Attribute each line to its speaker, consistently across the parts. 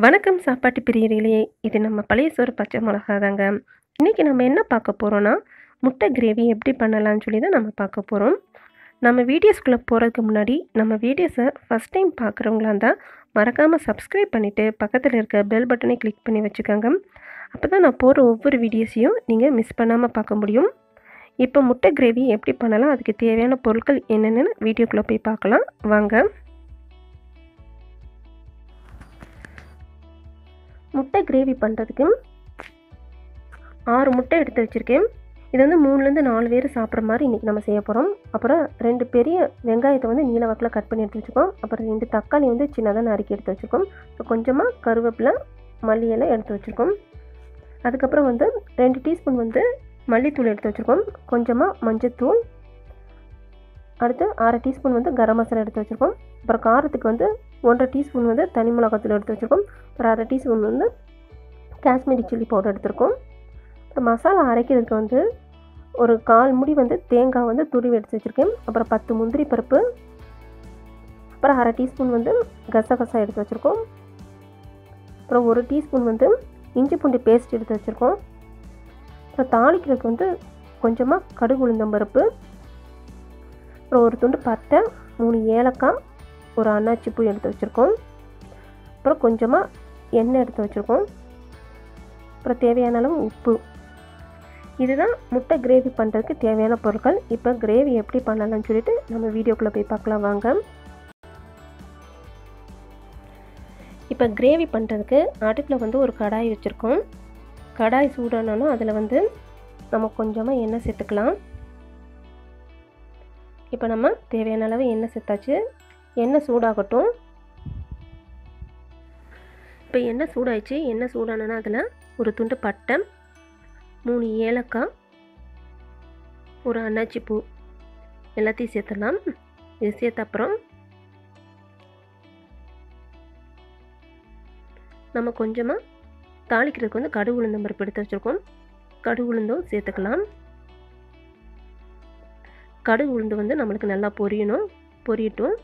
Speaker 1: வணக்கம் சாப்பாட்டு பிரியர்களே, இது நம்ம பழைய சோறு பச்சை மிளகா தாங்க. இன்றைக்கி நம்ம என்ன பார்க்க போகிறோன்னா, முட்டை கிரேவி எப்படி பண்ணலான்னு சொல்லி தான் நம்ம பார்க்க போகிறோம். நம்ம வீடியோஸ்குள்ளே போகிறதுக்கு முன்னாடி நம்ம வீடியோஸை ஃபஸ்ட் டைம் பார்க்குறவங்களா இருந்தால் மறக்காமல் சப்ஸ்கிரைப் பண்ணிவிட்டு பக்கத்தில் இருக்க பெல் பட்டனை கிளிக் பண்ணி வச்சுக்கோங்க. அப்போ தான் நான் போடுற ஒவ்வொரு வீடியோஸையும் நீங்கள் மிஸ் பண்ணாமல் பார்க்க முடியும். இப்போ முட்டை கிரேவி எப்படி பண்ணலாம், அதுக்கு தேவையான பொருட்கள் என்னென்னு வீடியோக்குள்ளே போய் பார்க்கலாம் வாங்க. முட்டை கிரேவி பண்ணுறதுக்கு 6 முட்டை எடுத்து வச்சுருக்கேன். இது வந்து 3லேருந்து 4 பேர் சாப்பிட்ற மாதிரி இன்றைக்கி நம்ம செய்ய போகிறோம். அப்புறம் 2 பெரிய வெங்காயத்தை வந்து நீல வாக்கில் கட் பண்ணி எடுத்து வச்சுருக்கோம். அப்புறம் 2 தக்காளி வந்து சின்னதாக நறுக்கி எடுத்து வச்சுருக்கோம். கொஞ்சமாக கருவேப்பிலை, மல்லி இலை எடுத்து வச்சுருக்கோம். அதுக்கப்புறம் வந்து 2 டீஸ்பூன் வந்து மல்லித்தூள் எடுத்து வச்சுருக்கோம். கொஞ்சமாக மஞ்சத்தூள், அடுத்து 1/2 டீஸ்பூன் வந்து கரம் மசாலா எடுத்து வச்சுருக்கோம். அப்புறம் காரத்துக்கு வந்து 1/2 டீஸ்பூன் வந்து தனி மிளகாத்தூள் எடுத்து வச்சுருக்கோம். அப்புறம் 1/2 டீஸ்பூன் வந்து காஷ்மீரி சில்லி பவுடர் எடுத்துருக்கோம். அப்புறம் மசாலா அரைக்கிறதுக்கு வந்து ஒரு 1/4 முடி வந்து தேங்காய் வந்து துருவி எடுத்து வச்சுருக்கேன். அப்புறம் 10 முந்திரி பருப்பு, அப்புறம் 1/2 டீஸ்பூன் வந்து கசகசா எடுத்து வச்சுருக்கோம். அப்புறம் 1 டீஸ்பூன் வந்து இஞ்சி பூண்டு பேஸ்ட் எடுத்து வச்சுருக்கோம். அப்புறம் தாளிக்கிறதுக்கு வந்து கொஞ்சமாக கடுகு உளுந்தம் பருப்பு, அப்புறம் ஒரு துண்டு பட்டை, 3 ஏலக்காய், ஒரு அன்னாச்சி பூ எடுத்து வச்சுருக்கோம். அப்புறம் கொஞ்சமாக எண்ணெய் எடுத்து வச்சுருக்கோம். அப்புறம் தேவையான அளவு உப்பு. இதுதான் முட்டை கிரேவி பண்ணுறதுக்கு தேவையான பொருட்கள். இப்போ கிரேவி எப்படி பண்ணலாம்னு சொல்லிட்டு நம்ம வீடியோக்குள்ளே போய் பார்க்கலாம் வாங்க. இப்போ கிரேவி பண்ணுறதுக்கு அடுப்பில் வந்து ஒரு கடாய் வச்சுருக்கோம். கடாய் சூடானாலும் அதில் வந்து நம்ம கொஞ்சமாக எண்ணெய் சேர்த்துக்கலாம். இப்போ நம்ம தேவையான அளவு எண்ணெய் சேர்த்தாச்சு. எண்ணெய் சூடாகட்டும். இப்போ எண்ணெய் சூடாயிடுச்சு. எண்ணெய் சூடானா அதில் ஒரு துண்டு பட்டை, 3 ஏலக்காய், ஒரு அன்னாச்சி பூ எல்லாத்தையும் சேர்த்துடலாம். இது சேர்த்த அப்புறம் நம்ம கொஞ்சமாக தாளிக்கிறதுக்கு வந்து கடுகு உளுந்தம் பருப்பு எடுத்து வச்சுருக்கோம். கடுகு உளுந்தும் சேர்த்துக்கலாம். கடுகு உளுந்து வந்து நம்மளுக்கு நல்லா பொரியட்டும்.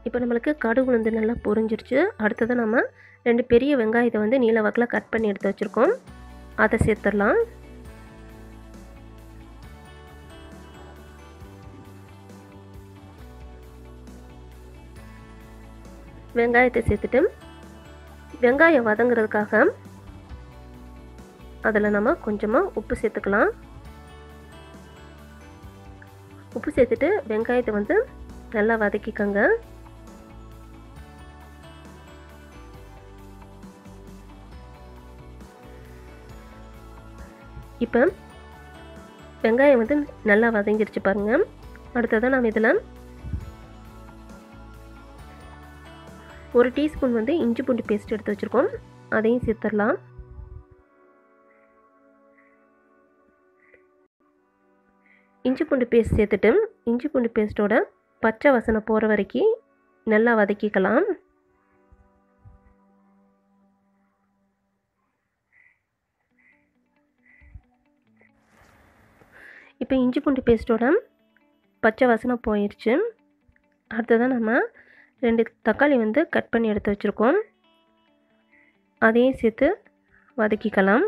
Speaker 1: இப்போ நம்மளுக்கு கடுகு உளுந்து நல்லா பொரிஞ்சிருச்சு. அடுத்தது நம்ம 2 பெரிய வெங்காயத்தை வந்து நீல வாக்கில் கட் பண்ணி எடுத்து வச்சுருக்கோம். அதை சேர்த்துடலாம். வெங்காயத்தை சேர்த்துட்டு வெங்காயம் வதங்குறதுக்காக அதில் நம்ம கொஞ்சமாக உப்பு சேர்த்துக்கலாம். உப்பு சேர்த்துட்டு வெங்காயத்தை வந்து நல்லா வதக்கிக்கோங்க. இப்போ வெங்காயம் வந்து நல்லா வதங்கிருச்சு பாருங்கள். அடுத்ததான் நம்ம இதில் 1 டீஸ்பூன் வந்து இஞ்சி பூண்டு பேஸ்ட் எடுத்து வச்சுருக்கோம். அதையும் சேர்த்துடலாம். இஞ்சி பூண்டு பேஸ்ட் சேர்த்துட்டு இஞ்சி பூண்டு பேஸ்ட்டோட பச்சை வாசனை போகிற வரைக்கும் நல்லா வதக்கிக்கலாம். இப்போ இஞ்சி பூண்டு பேஸ்ட்டோட பச்சை வாசனை போயிடுச்சு. அடுத்ததான் நம்ம 2 தக்காளி வந்து கட் பண்ணி எடுத்து வச்சுருக்கோம். அதையும் சேர்த்து வதக்கிக்கலாம்.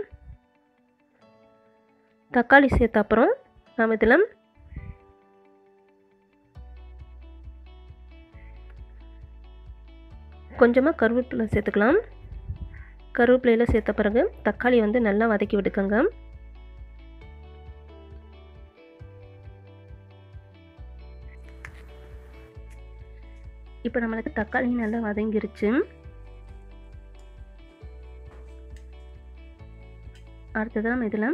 Speaker 1: தக்காளி சேர்த்த அப்புறம் நம்ம இதில் கொஞ்சமாக கருவேப்பிலை சேர்த்துக்கலாம். கருவேப்பிலையில் சேர்த்த பிறகு தக்காளி வந்து நல்லா வதக்கி விட்டுக்கோங்க. இப்போ நம்மளுக்கு தக்காளி நல்லா வதங்கிருச்சு. அடுத்ததான் நம்ம இதில்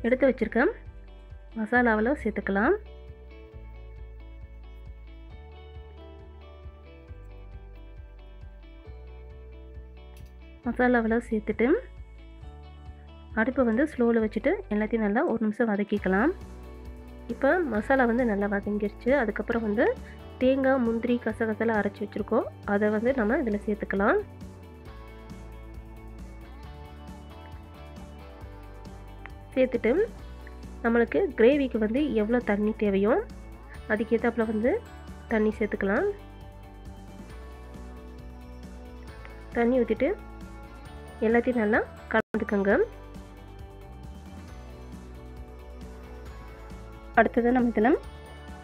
Speaker 1: எடுத்து வச்சுருக்க மசாலாவில் சேர்த்துக்கலாம். மசாலாவில் சேர்த்துட்டு அடுப்பை வந்து ஸ்லோவில் வச்சுட்டு எல்லாத்தையும் நல்லா 1 நிமிஷம் வதக்கிக்கலாம். இப்போ மசாலா வந்து நல்லா வதங்கிருச்சு. அதுக்கப்புறம் வந்து தேங்காய், முந்திரி, கசகசெல்லாம் அரைச்சி வச்சுருக்கோம். அதை வந்து நம்ம இதில் சேர்த்துக்கலாம். சேர்த்துட்டு நம்மளுக்கு கிரேவிக்கு வந்து எவ்வளோ தண்ணி தேவையோ அதுக்கேற்றாப்புல வந்து தண்ணி சேர்த்துக்கலாம். தண்ணி ஊற்றிட்டு எல்லாத்தையும் நல்லா கலந்துக்கோங்க. அடுத்தது நம்ம இதில்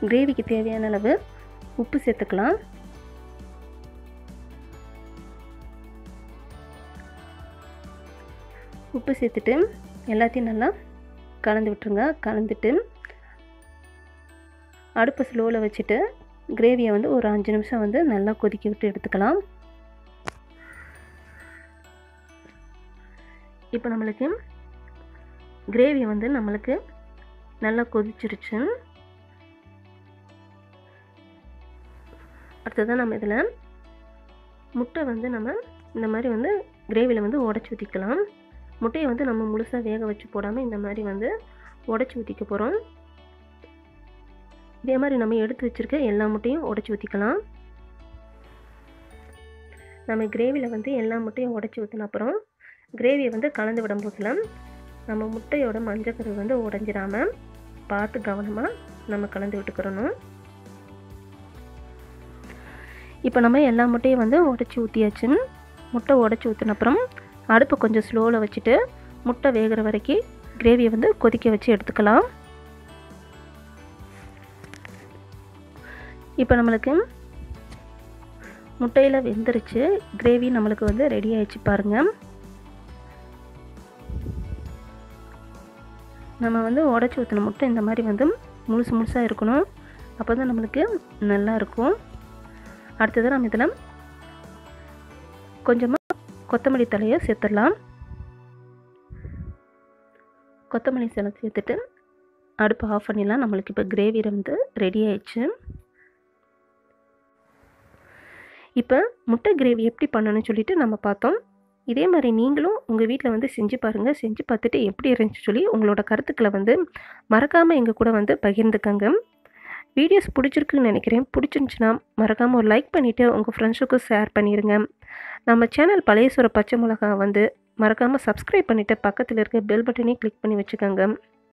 Speaker 1: கிரேவிக்கு தேவையான அளவு உப்பு சேர்த்துக்கலாம். உப்பு சேர்த்துட்டு எல்லாத்தையும் நல்லா கலந்து விட்டுருங்க. கலந்துட்டு அடுப்பை ஸ்லோவில் வச்சுட்டு கிரேவியை வந்து ஒரு 5 நிமிஷம் வந்து நல்லா கொதிக்க விட்டு எடுத்துக்கலாம். இப்போ நம்மளுக்கு கிரேவி வந்து நம்மளுக்கு நல்லா கொதிச்சிருச்சு. அடுத்ததான் நம்ம இதில் முட்டை வந்து நம்ம இந்த மாதிரி வந்து கிரேவியில் வந்து உடச்சி ஊற்றிக்கலாம். முட்டையை வந்து நம்ம முழுசாக வேக வச்சு போடாமல் இந்த மாதிரி வந்து உடச்சி ஊற்றிக்க போகிறோம். இதே மாதிரி நம்ம எடுத்து வச்சுருக்க எல்லா முட்டையும் உடச்சி ஊற்றிக்கலாம். நம்ம கிரேவியில் வந்து எல்லா முட்டையும் உடச்சி ஊற்றின அப்புறம் கிரேவியை வந்து கலந்து விடும்போதுல நம்ம முட்டையோட மஞ்சக்கரு வந்து உடஞ்சிடாமல் பார்த்து கவனமாக நம்ம கலந்து விட்டுக்கிறணும். இப்போ நம்ம எல்லா முட்டையும் வந்து உடச்சி ஊற்றியாச்சு. முட்டை உடச்சி ஊற்றின அப்புறம் அடுப்பை கொஞ்சம் ஸ்லோவில் வச்சுட்டு முட்டை வேகிற வரைக்கும் கிரேவியை வந்து கொதிக்க வச்சு எடுத்துக்கலாம். இப்போ நம்மளுக்கு முட்டையில் வெந்துருச்சு. கிரேவி நம்மளுக்கு வந்து ரெடி ஆயிடுச்சு பாருங்கள். நம்ம வந்து உடச்சி ஊற்றின முட்டை இந்த மாதிரி வந்து முழுசாக இருக்கணும். அப்போ தான் நம்மளுக்கு நல்லா இருக்கும். அடுத்தது நம்ம இதில் கொஞ்சமாக கொத்தமல்லி தழையை சேர்த்துடலாம். கொத்தமல்லி தழை சேர்த்துட்டு அடுப்பு ஆஃப் பண்ணிடலாம். நம்மளுக்கு இப்போ கிரேவி வந்து ரெடி ஆயிடுச்சு. இப்போ முட்டை கிரேவி எப்படி பண்ணணும்னு சொல்லிட்டு நம்ம பார்த்தோம். இதே மாதிரி நீங்களும் உங்கள் வீட்டில் வந்து செஞ்சு பாருங்கள். செஞ்சு பார்த்துட்டு எப்படி இருந்துச்சு சொல்லி உங்களோட கருத்துக்களை வந்து மறக்காமல் எங்கள் கூட வந்து பகிர்ந்துக்கங்க. வீடியோஸ் பிடிச்சிருக்குன்னு நினைக்கிறேன். பிடிச்சிருந்துச்சுன்னா மறக்காமல் ஒரு லைக் பண்ணிவிட்டு உங்கள் ஃப்ரெண்ட்ஸுக்கும் ஷேர் பண்ணிடுங்க. நம்ம சேனல் பழைய சோறு பச்சை மிளகா வந்து மறக்காமல் சப்ஸ்கிரைப் பண்ணிவிட்டு பக்கத்தில் இருக்க பெல் பட்டனையும் கிளிக் பண்ணி வச்சுக்கோங்க.